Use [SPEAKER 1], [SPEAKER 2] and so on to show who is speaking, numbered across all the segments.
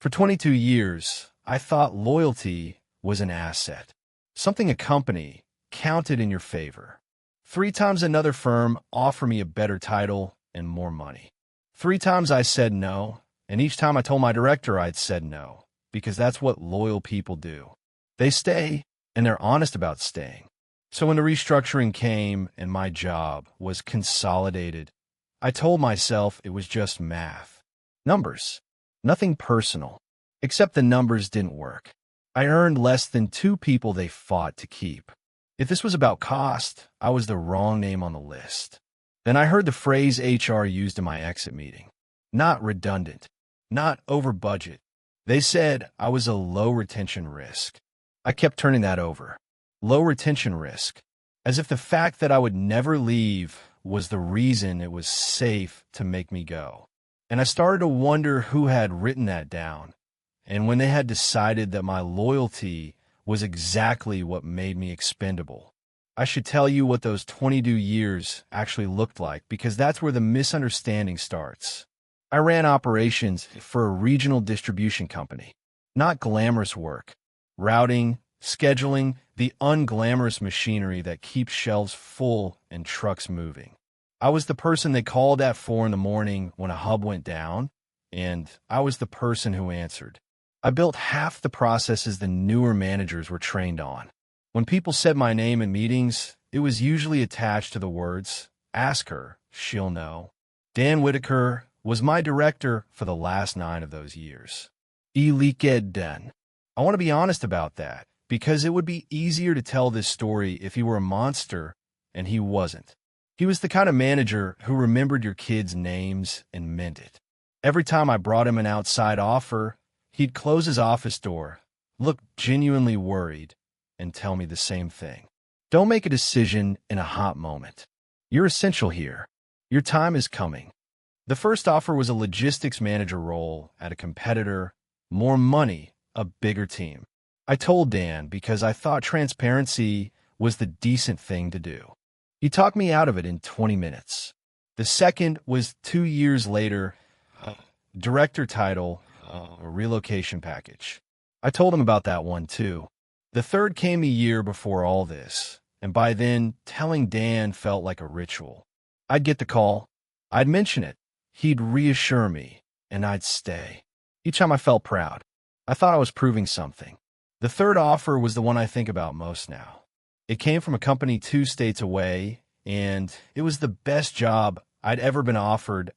[SPEAKER 1] For 22 years, I thought loyalty was an asset, something a company counted in your favor. 3 times another firm offered me a better title and more money. 3 times I said no, and each time I told my director I'd said no, because that's what loyal people do. They stay, and they're honest about staying. So when the restructuring came and my job was consolidated, I told myself it was just math. Numbers. Nothing personal. Except the numbers didn't work. I earned less than 2 people they fought to keep. If this was about cost, I was the wrong name on the list. Then I heard the phrase HR used in my exit meeting. Not redundant. Not over budget. They said I was a low retention risk. I kept turning that over. Low retention risk. As if the fact that I would never leave was the reason it was safe to make me go. And I started to wonder who had written that down, and when they had decided that my loyalty was exactly what made me expendable. I should tell you what those 22 years actually looked like, because that's where the misunderstanding starts. I ran operations for a regional distribution company. Not glamorous work. Routing, scheduling, the unglamorous machinery that keeps shelves full and trucks moving. I was the person they called at 4 in the morning when a hub went down, and I was the person who answered. I built half the processes the newer managers were trained on. When people said my name in meetings, it was usually attached to the words, "Ask her, she'll know." Dan Whitaker was my director for the last 9 of those years. Iliked Den. I want to be honest about that, because it would be easier to tell this story if he were a monster, and he wasn't. He was the kind of manager who remembered your kids' names and meant it. Every time I brought him an outside offer, he'd close his office door, look genuinely worried, and tell me the same thing. Don't make a decision in a hot moment. You're essential here. Your time is coming. The first offer was a logistics manager role at a competitor, more money, a bigger team. I told Dan because I thought transparency was the decent thing to do. He talked me out of it in 20 minutes. The second was 2 years later, director title, a relocation package. I told him about that one too. The third came a year before all this, and by then, telling Dan felt like a ritual. I'd get the call, I'd mention it, he'd reassure me, and I'd stay. Each time I felt proud. I thought I was proving something. The third offer was the one I think about most now. It came from a company 2 states away, and it was the best job I'd ever been offered,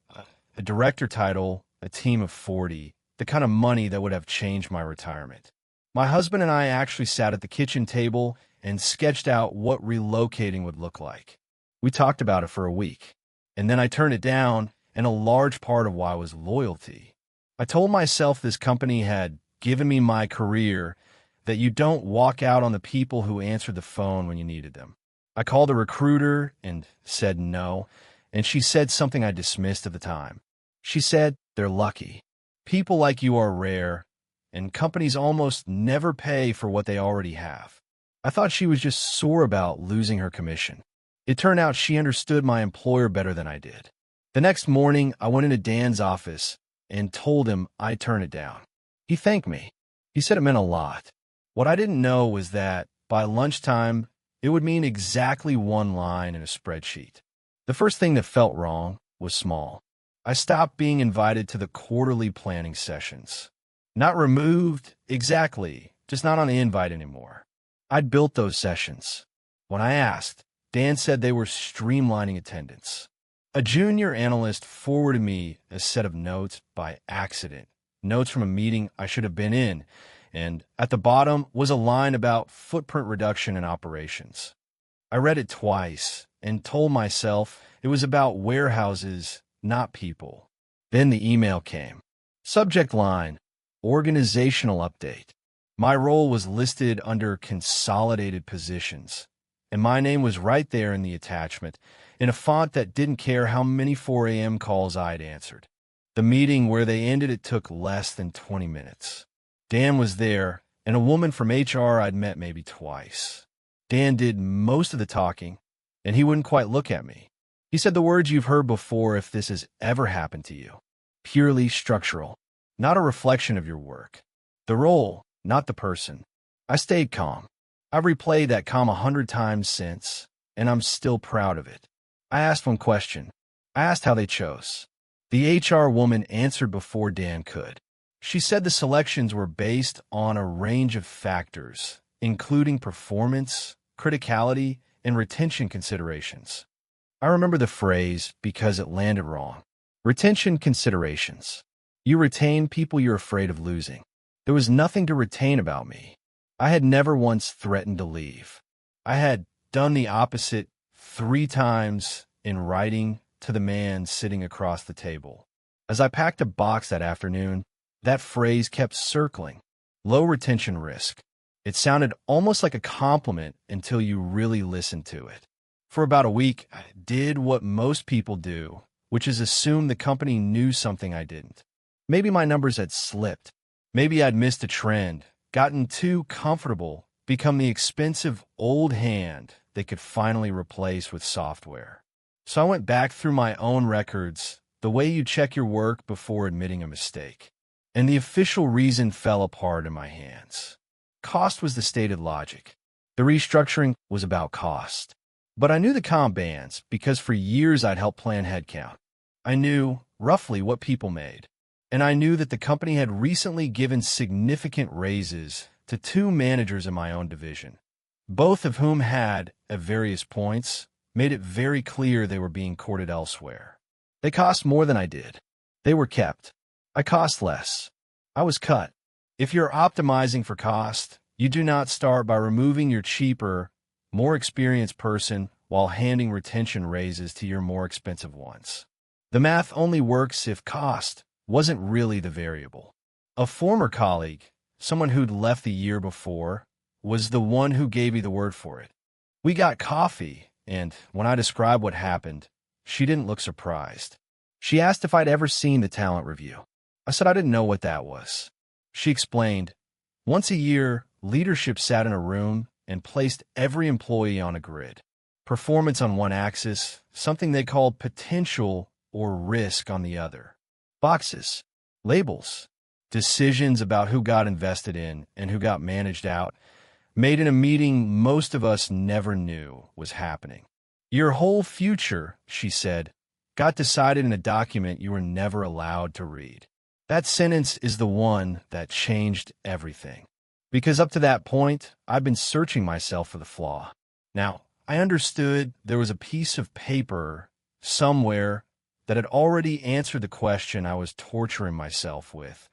[SPEAKER 1] a director title, a team of 40, the kind of money that would have changed my retirement. My husband and I actually sat at the kitchen table and sketched out what relocating would look like. We talked about it for a week, and then I turned it down, and a large part of why was loyalty. I told myself this company had given me my career, that you don't walk out on the people who answered the phone when you needed them. I called a recruiter and said no, and she said something I dismissed at the time. She said, "They're lucky. People like you are rare, and companies almost never pay for what they already have." I thought she was just sore about losing her commission. It turned out she understood my employer better than I did. The next morning, I went into Dan's office and told him I'd turn it down. He thanked me. He said it meant a lot. What I didn't know was that, by lunchtime, it would mean exactly 1 line in a spreadsheet. The first thing that felt wrong was small. I stopped being invited to the quarterly planning sessions. Not removed, exactly, just not on the invite anymore. I'd built those sessions. When I asked, Dan said they were streamlining attendance. A junior analyst forwarded me a set of notes by accident, notes from a meeting I should have been in, and at the bottom was a line about footprint reduction in operations. I read it twice and told myself it was about warehouses, not people. Then the email came. Subject line, organizational update. My role was listed under consolidated positions, and my name was right there in the attachment, in a font that didn't care how many 4 a.m. calls I'd answered. The meeting where they ended it took less than 20 minutes. Dan was there, and a woman from HR I'd met maybe twice. Dan did most of the talking, and he wouldn't quite look at me. He said the words you've heard before if this has ever happened to you. Purely structural. not a reflection of your work. The role, not the person. I stayed calm. I've replayed that calm 100 times since, and I'm still proud of it. I asked one question. I asked how they chose. The HR woman answered before Dan could. She said the selections were based on a range of factors, including performance, criticality, and retention considerations. I remember the phrase because it landed wrong. Retention considerations. You retain people you're afraid of losing. There was nothing to retain about me. I had never once threatened to leave. I had done the opposite 3 times in writing to the man sitting across the table. As I packed a box that afternoon, that phrase kept circling. Low retention risk. It sounded almost like a compliment until you really listened to it. For about a week, I did what most people do, which is assume the company knew something I didn't. Maybe my numbers had slipped. Maybe I'd missed a trend, gotten too comfortable, become the expensive old hand they could finally replace with software. So I went back through my own records, the way you check your work before admitting a mistake. And the official reason fell apart in my hands. Cost was the stated logic. The restructuring was about cost. But I knew the comp bands because for years I'd helped plan headcount. I knew roughly what people made. And I knew that the company had recently given significant raises to 2 managers in my own division, both of whom had, at various points, made it very clear they were being courted elsewhere. They cost more than I did. They were kept. I cost less. I was cut. If you're optimizing for cost, you do not start by removing your cheaper, more experienced person while handing retention raises to your more expensive ones. The math only works if cost wasn't really the variable. A former colleague, someone who'd left the year before, was the one who gave me the word for it. We got coffee, and when I described what happened, she didn't look surprised. She asked if I'd ever seen the talent review. I said I didn't know what that was. She explained, once a year, leadership sat in a room and placed every employee on a grid. Performance on one axis, something they called potential or risk on the other. Boxes, labels, decisions about who got invested in and who got managed out, made in a meeting most of us never knew was happening. Your whole future, she said, got decided in a document you were never allowed to read. That sentence is the one that changed everything. Because up to that point, I'd been searching myself for the flaw. Now, I understood there was a piece of paper somewhere that had already answered the question I was torturing myself with,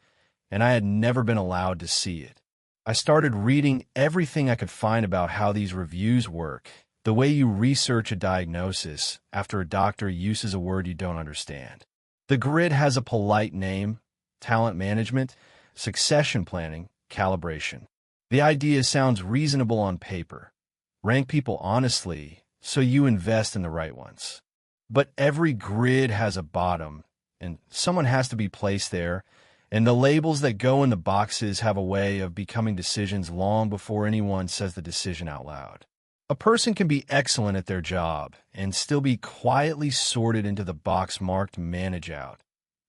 [SPEAKER 1] and I had never been allowed to see it. I started reading everything I could find about how these reviews work, the way you research a diagnosis after a doctor uses a word you don't understand. The grid has a polite name: talent management, succession planning, calibration. The idea sounds reasonable on paper. Rank people honestly so you invest in the right ones. But every grid has a bottom, and someone has to be placed there, and the labels that go in the boxes have a way of becoming decisions long before anyone says the decision out loud. A person can be excellent at their job and still be quietly sorted into the box marked manage out,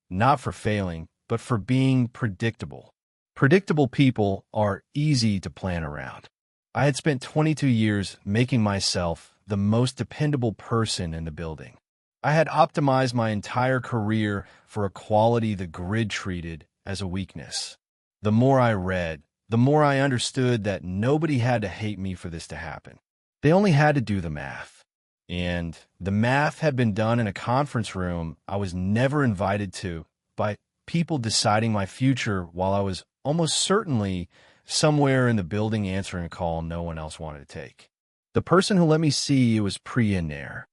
[SPEAKER 1] not for failing, but for being predictable. Predictable people are easy to plan around. I had spent 22 years making myself the most dependable person in the building. I had optimized my entire career for a quality the grid treated as a weakness. The more I read, the more I understood that nobody had to hate me for this to happen. They only had to do the math. And the math had been done in a conference room I was never invited to by people deciding my future while I was almost certainly somewhere in the building answering a call no one else wanted to take. The person who let me see was Priya Nair.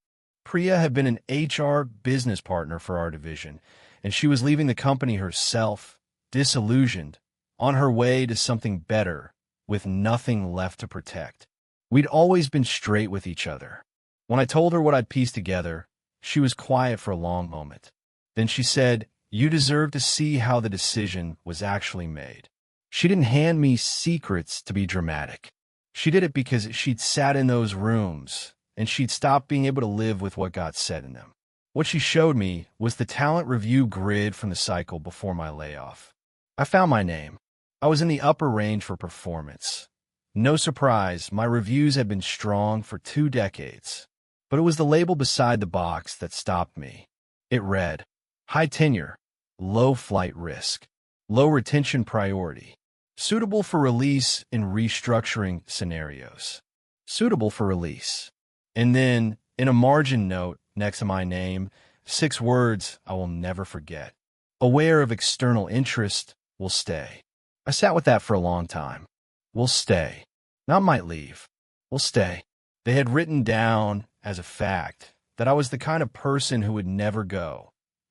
[SPEAKER 1] Priya had been an HR business partner for our division, and she was leaving the company herself, disillusioned, on her way to something better, with nothing left to protect. We'd always been straight with each other. When I told her what I'd pieced together, she was quiet for a long moment. Then she said, "You deserve to see how the decision was actually made." She didn't hand me secrets to be dramatic. She did it because she'd sat in those rooms, and she'd stopped being able to live with what got said in them. What she showed me was the talent review grid from the cycle before my layoff. I found my name. I was in the upper range for performance. No surprise, my reviews had been strong for 2 decades. But it was the label beside the box that stopped me. It read, high tenure, low flight risk, low retention priority, suitable for release in restructuring scenarios. Suitable for release. And then, in a margin note next to my name, 6 words I will never forget. Aware of external interest, will stay. I sat with that for a long time. Will stay. Not might leave. Will stay. They had written down, as a fact, that I was the kind of person who would never go.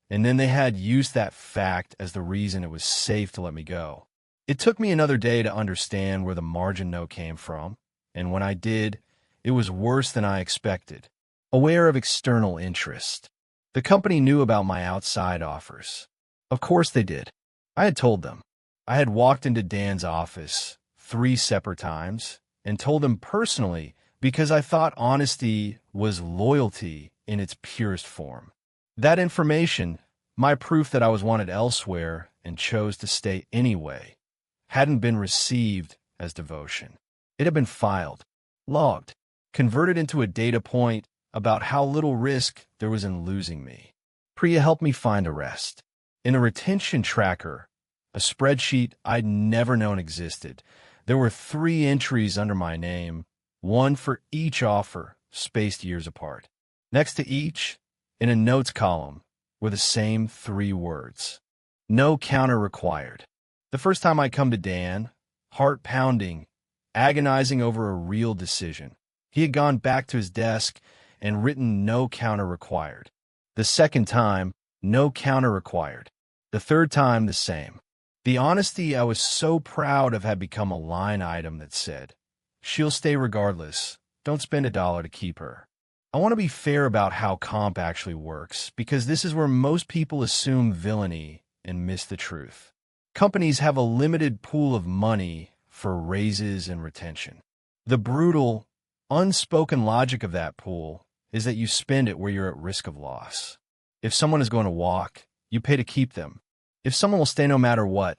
[SPEAKER 1] And then they had used that fact as the reason it was safe to let me go. It took me another day to understand where the margin note came from, and when I did, it was worse than I expected. Aware of external interest. The company knew about my outside offers. Of course they did. I had told them. I had walked into Dan's office 3 separate times and told him personally because I thought honesty was loyalty in its purest form. That information, my proof that I was wanted elsewhere and chose to stay anyway, hadn't been received as devotion. It had been filed, logged, converted into a data point about how little risk there was in losing me. Priya helped me find a rest. In a retention tracker, a spreadsheet I'd never known existed, there were 3 entries under my name, one for each offer, spaced years apart. Next to each, in a notes column, were the same 3 words. No counter required. The first time I come to Dan, heart pounding, agonizing over a real decision, he had gone back to his desk and written no counter required. The second time, no counter required. The third time, the same. The honesty I was so proud of had become a line item that said, she'll stay regardless. Don't spend $1 to keep her. I want to be fair about how comp actually works, because this is where most people assume villainy and miss the truth. Companies have a limited pool of money for raises and retention. The brutal, unspoken logic of that pool is that you spend it where you're at risk of loss. If someone is going to walk, you pay to keep them. If someone will stay no matter what,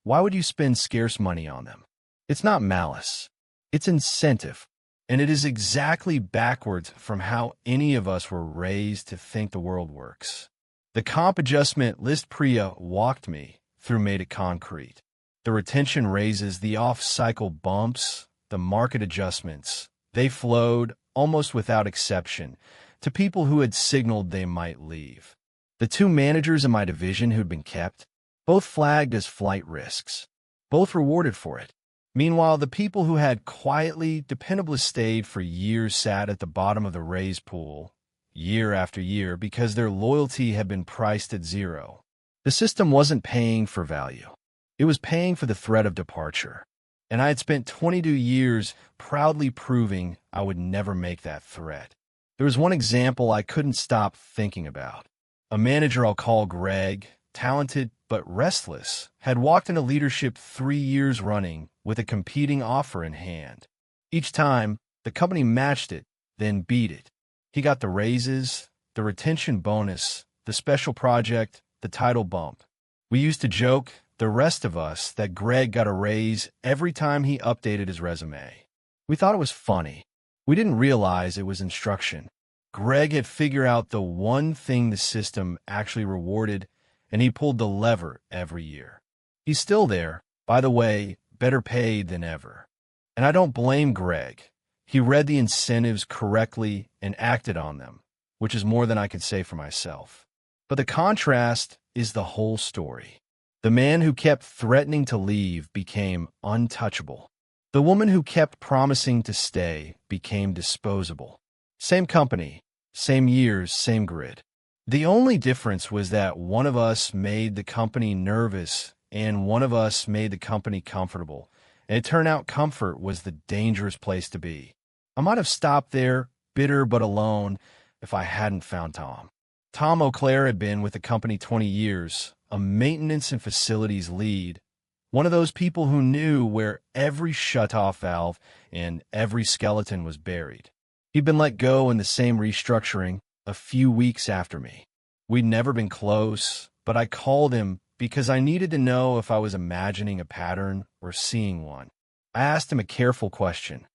[SPEAKER 1] why would you spend scarce money on them? It's not malice. It's incentive. And it is exactly backwards from how any of us were raised to think the world works. The comp adjustment list Priya walked me through made it concrete. The retention raises, the off-cycle bumps, the market adjustments, they flowed, almost without exception, to people who had signaled they might leave. The 2 managers in my division who'd been kept, both flagged as flight risks, both rewarded for it. Meanwhile, the people who had quietly, dependably stayed for years sat at the bottom of the raise pool, year after year, because their loyalty had been priced at 0. The system wasn't paying for value. It was paying for the threat of departure. And I had spent 22 years proudly proving I would never make that threat. There was one example I couldn't stop thinking about. A manager I'll call Greg, talented but restless, had walked into leadership 3 years running with a competing offer in hand. Each time, the company matched it, then beat it. He got the raises, the retention bonus, the special project, the title bump. We used to joke, the rest of us, that Greg got a raise every time he updated his resume. We thought it was funny. We didn't realize it was instruction. Greg had figured out the one thing the system actually rewarded, and he pulled the lever every year. He's still there, by the way, better paid than ever. And I don't blame Greg. He read the incentives correctly and acted on them, which is more than I could say for myself. But the contrast is the whole story. The man who kept threatening to leave became untouchable. The woman who kept promising to stay became disposable. Same company, same years, same grid. The only difference was that one of us made the company nervous and one of us made the company comfortable. And it turned out comfort was the dangerous place to be. I might have stopped there, bitter but alone, if I hadn't found Tom. Tom O'Clair had been with the company 20 years, a maintenance and facilities lead, one of those people who knew where every shutoff valve and every skeleton was buried. He'd been let go in the same restructuring a few weeks after me. We'd never been close, but I called him because I needed to know if I was imagining a pattern or seeing one. I asked him a careful question.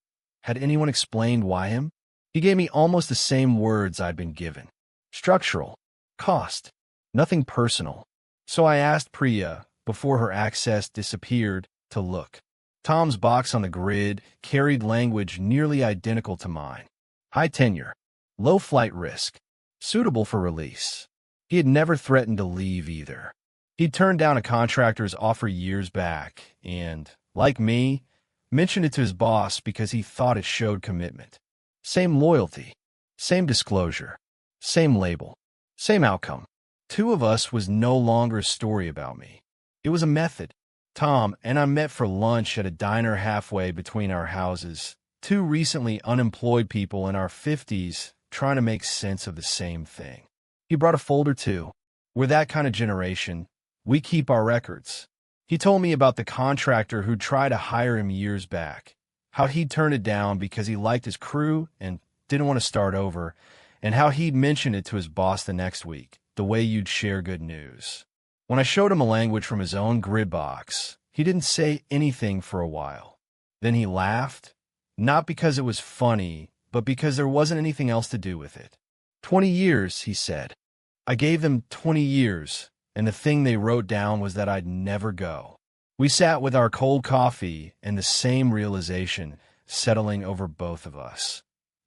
[SPEAKER 1] Had anyone explained why him? He gave me almost the same words I'd been given. Structural. Cost. Nothing personal. So I asked Priya, before her access disappeared, to look. Tom's box on the grid carried language nearly identical to mine. High tenure. Low flight risk. Suitable for release. He had never threatened to leave either. He'd turned down a contractor's offer years back and, like me, mentioned it to his boss because he thought it showed commitment. Same loyalty. Same disclosure. Same label. Same outcome. Two of us was no longer a story about me. It was a method. Tom and I met for lunch at a diner halfway between our houses, two recently unemployed people in our 50s trying to make sense of the same thing. He brought a folder too. We're that kind of generation. We keep our records. He told me about the contractor who tried to hire him years back, how he'd turned it down because he liked his crew and didn't want to start over, and how he'd mentioned it to his boss the next week, the way you'd share good news. When I showed him a language from his own grid box, he didn't say anything for a while. Then he laughed, not because it was funny, but because there wasn't anything else to do with it. 20 years, he said. I gave them 20 years, and the thing they wrote down was that I'd never go. We sat with our cold coffee and the same realization settling over both of us.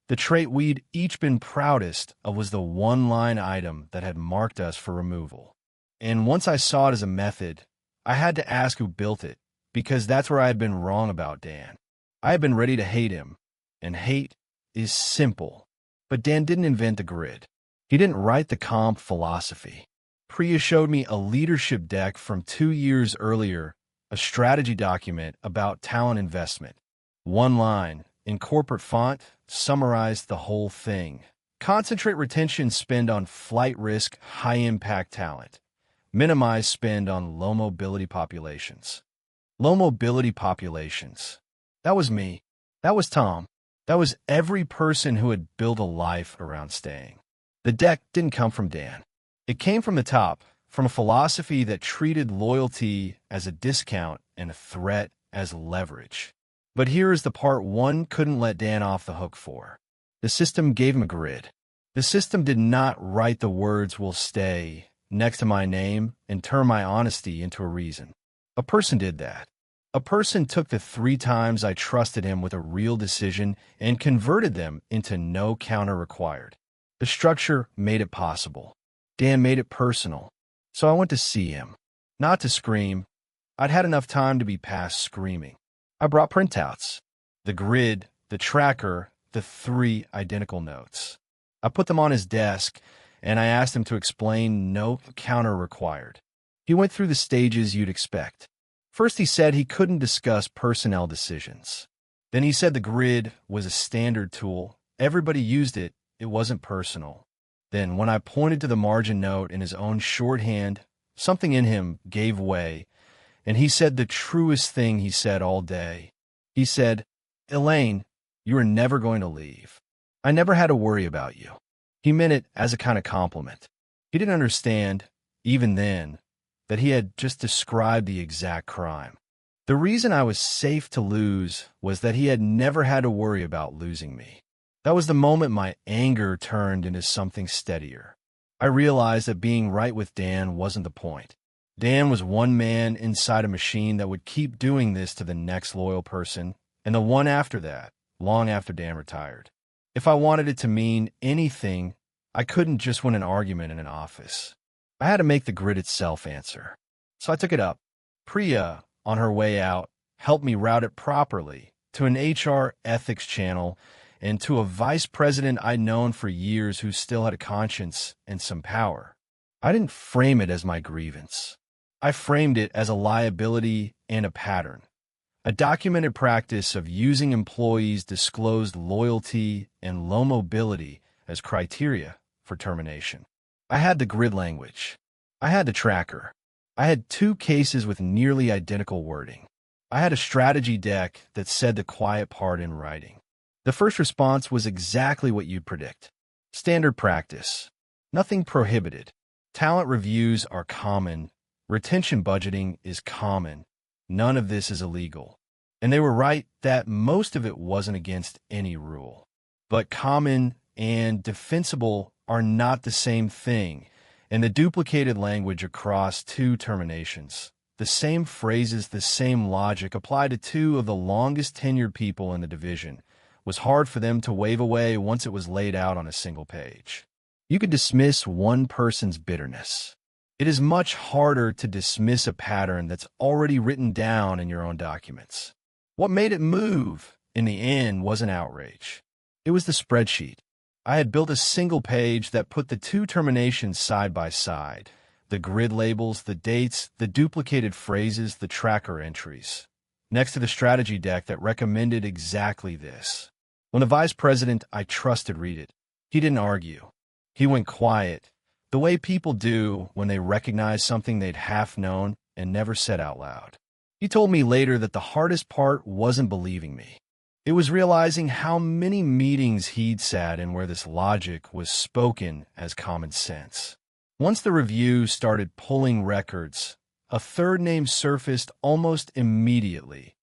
[SPEAKER 1] The trait we'd each been proudest of was the one-line item that had marked us for removal. And once I saw it as a method, I had to ask who built it, because that's where I had been wrong about Dan. I had been ready to hate him, and hate is simple. But Dan didn't invent the grid. He didn't write the comp philosophy. Priya showed me a leadership deck from 2 years earlier, a strategy document about talent investment. One line, in corporate font, summarized the whole thing. Concentrate retention spend on flight risk, high-impact talent. Minimize spend on low mobility populations. Low mobility populations. That was me. That was Tom. That was every person who had built a life around staying. The deck didn't come from Dan. It came from the top, from a philosophy that treated loyalty as a discount and a threat as leverage. But here is the part one couldn't let Dan off the hook for. The system gave him a grid. The system did not write the words "will stay" next to my name and turn my honesty into a reason. A person did that. A person took the 3 times I trusted him with a real decision and converted them into no counter required. The structure made it possible. Dan made it personal. So I went to see him. Not to scream. I'd had enough time to be past screaming. I brought printouts. The grid, the tracker, the 3 identical notes. I put them on his desk, and I asked him to explain no counter required. He went through the stages you'd expect. First, he said he couldn't discuss personnel decisions. Then he said the grid was a standard tool. Everybody used it. It wasn't personal. Then, when I pointed to the margin note in his own shorthand, something in him gave way, and he said the truest thing he said all day. He said, "Elaine, you are never going to leave. I never had to worry about you." He meant it as a kind of compliment. He didn't understand, even then, that he had just described the exact crime. The reason I was safe to lose was that he had never had to worry about losing me. That was the moment my anger turned into something steadier. I realized that being right with Dan wasn't the point. Dan was one man inside a machine that would keep doing this to the next loyal person, and the one after that, long after Dan retired. If I wanted it to mean anything, I couldn't just win an argument in an office. I had to make the grid itself answer. So I took it up. Priya, on her way out, helped me route it properly to an HR ethics channel and to a vice president I'd known for years who still had a conscience and some power. I didn't frame it as my grievance. I framed it as a liability and a pattern. A documented practice of using employees' disclosed loyalty and low mobility as criteria for termination. I had the grid language. I had the tracker. I had 2 cases with nearly identical wording. I had a strategy deck that said the quiet part in writing. The first response was exactly what you'd predict. Standard practice. Nothing prohibited. Talent reviews are common, Retention budgeting is common. None of this is illegal. And they were right that most of it wasn't against any rule. But common and defensible are not the same thing, and the duplicated language across two terminations, the same phrases, the same logic applied to two of the longest tenured people in the division, was hard for them to wave away once it was laid out on a single page. You could dismiss one person's bitterness. It is much harder to dismiss a pattern that's already written down in your own documents. What made it move, in the end, wasn't outrage. It was the spreadsheet. I had built a single page that put the two terminations side by side, the grid labels, the dates, the duplicated phrases, the tracker entries, next to the strategy deck that recommended exactly this. When the vice president I trusted read it, he didn't argue. He went quiet, the way people do when they recognize something they'd half known and never said out loud. He told me later that the hardest part wasn't believing me. It was realizing how many meetings he'd sat in where this logic was spoken as common sense. Once the review started pulling records, a third name surfaced almost immediately.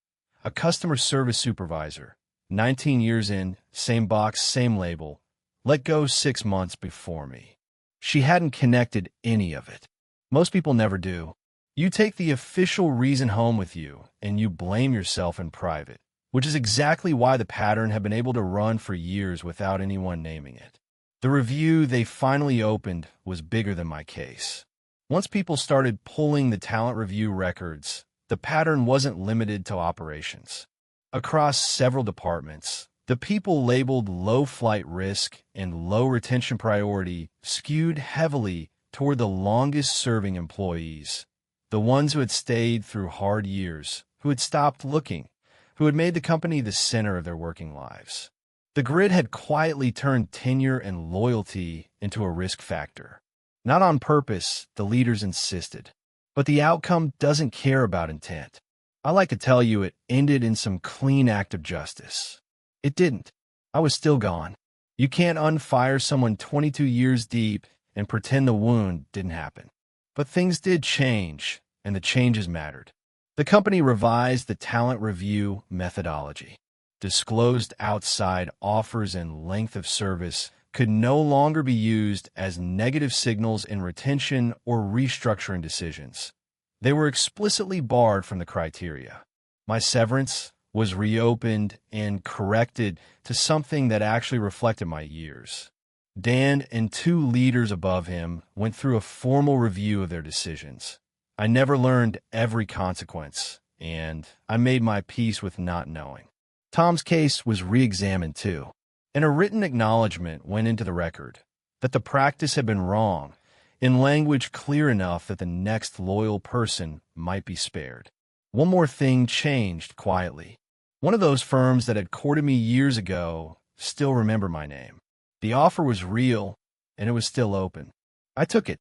[SPEAKER 1] A customer service supervisor, 19 years in, same box, same label, let go 6 months before me. She hadn't connected any of it. Most people never do. You take the official reason home with you, and you blame yourself in private, which is exactly why the pattern had been able to run for years without anyone naming it. The review they finally opened was bigger than my case. Once people started pulling the talent review records, the pattern wasn't limited to operations. Across several departments, the people labeled low flight risk and low retention priority skewed heavily toward the longest-serving employees, the ones who had stayed through hard years, who had stopped looking, who had made the company the center of their working lives. The grid had quietly turned tenure and loyalty into a risk factor. Not on purpose, the leaders insisted. But the outcome doesn't care about intent. I like to tell you it ended in some clean act of justice. It didn't. I was still gone. You can't unfire someone 22 years deep and pretend the wound didn't happen. But things did change, and the changes mattered. The company revised the talent review methodology. Disclosed outside offers and length of service could no longer be used as negative signals in retention or restructuring decisions. They were explicitly barred from the criteria. My severance was reopened and corrected to something that actually reflected my years. Dan and two leaders above him went through a formal review of their decisions. I never learned every consequence, and I made my peace with not knowing. Tom's case was re-examined too, and a written acknowledgement went into the record that the practice had been wrong, in language clear enough that the next loyal person might be spared. One more thing changed quietly. One of those firms that had courted me years ago still remember my name. The offer was real, and it was still open. I took it.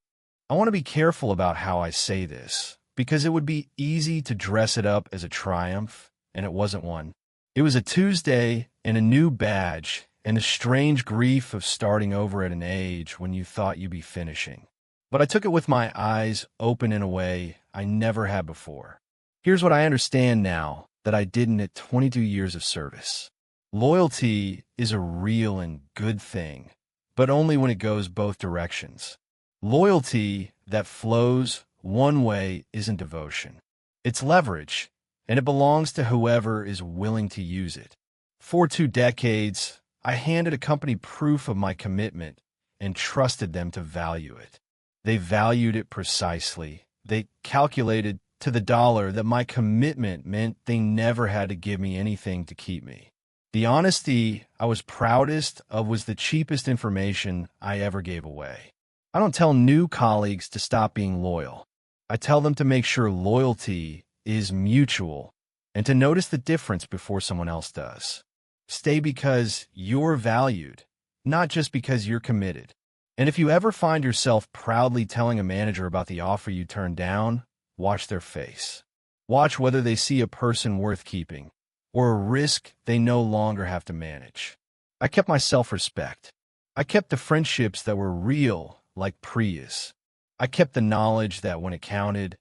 [SPEAKER 1] I want to be careful about how I say this, because it would be easy to dress it up as a triumph, and it wasn't one. It was a Tuesday and a new badge and a strange grief of starting over at an age when you thought you'd be finishing. But I took it with my eyes open in a way I never had before. Here's what I understand now that I didn't at 22 years of service. Loyalty is a real and good thing, but only when it goes both directions. Loyalty that flows one way isn't devotion. It's leverage, and it belongs to whoever is willing to use it. For 2 decades, I handed a company proof of my commitment and trusted them to value it. They valued it precisely. They calculated to the dollar that my commitment meant they never had to give me anything to keep me. The honesty I was proudest of was the cheapest information I ever gave away. I don't tell new colleagues to stop being loyal. I tell them to make sure loyalty is mutual and to notice the difference before someone else does. Stay because you're valued, not just because you're committed. And if you ever find yourself proudly telling a manager about the offer you turned down, watch their face. Watch whether they see a person worth keeping or a risk they no longer have to manage. I kept my self-respect. I kept the friendships that were real, like Prius. I kept the knowledge that when it counted,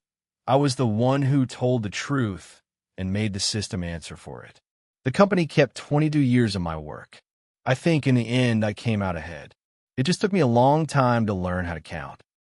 [SPEAKER 1] I was the one who told the truth and made the system answer for it. The company kept 22 years of my work. I think in the end, I came out ahead. It just took me a long time to learn how to count.